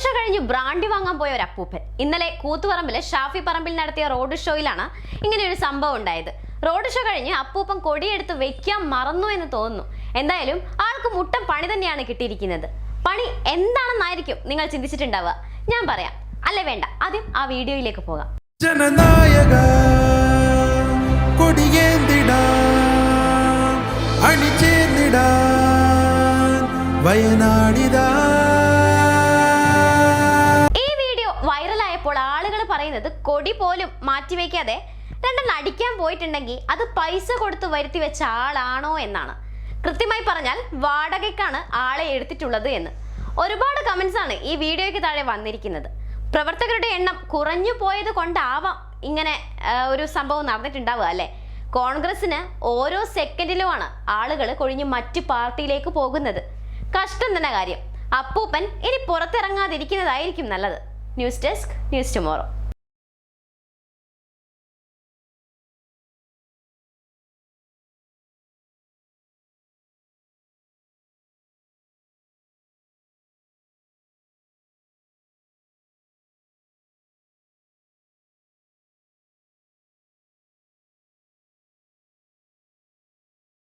Show കഴിഞ്ഞ് brandy വാങ്ങാൻ പോയ ഒരു അപ്പൂപ്പൻ ഇന്നലെ കൂത്തുപറമ്പിലെ ഷാഫി പറമ്പിൽ നടത്തിയ റോഡ് ഷോയിലാണ് ഇങ്ങനെ ഒരു സംഭവം ഉണ്ടായത്. റോഡ് ഷോ കഴിഞ്ഞ് അപ്പൂപ്പൻ കൊടിയെടുത്ത് വെക്കാൻ മറന്നു എന്ന് തോന്നുന്നു. എന്തായാലും ആൾക്ക് മുട്ടം പണി തന്നെയാണ് കിട്ടിയിരിക്കുന്നത്. പണി എന്താണെന്നായിരിക്കും നിങ്ങൾ ചിന്തിച്ചിട്ടുണ്ടാവുക. ഞാൻ പറയാം, അല്ലേ വേണ്ട, ആദ്യം ആ വീഡിയോയിലേക്ക് പോകാം. ജനനായക ഈ വീഡിയോ വൈറലായപ്പോൾ ആളുകൾ പറയുന്നത് കൊടി പോലും മാറ്റിവെക്കാതെ രണ്ടെണ്ണം അടിക്കാൻ പോയിട്ടുണ്ടെങ്കിൽ അത് പൈസ കൊടുത്ത് വരുത്തി വെച്ച ആളാണോ എന്നാണ്. കൃത്യമായി പറഞ്ഞാൽ വാടകയ്ക്കാണ് ആളെ എടുത്തിട്ടുള്ളത് എന്ന്. ഒരുപാട് കമന്റ്സ് ആണ് ഈ വീഡിയോയ്ക്ക് താഴെ വന്നിരിക്കുന്നത്. പ്രവർത്തകരുടെ എണ്ണം കുറഞ്ഞു പോയത് കൊണ്ടാവാം ഇങ്ങനെ ഒരു സംഭവം നടന്നിട്ടുണ്ടാവുക അല്ലേ. കോൺഗ്രസിന് ഓരോ സെക്കൻഡിലുമാണ് ആളുകൾ കൊഴിഞ്ഞ് മറ്റു പാർട്ടിയിലേക്ക് പോകുന്നത്. കഷ്ടം തന്നെ കാര്യം. അപ്പൂപ്പൻ ഇനി പുറത്തിറങ്ങാതിരിക്കുന്നതായിരിക്കും നല്ലത്. News desk, news tomorrow.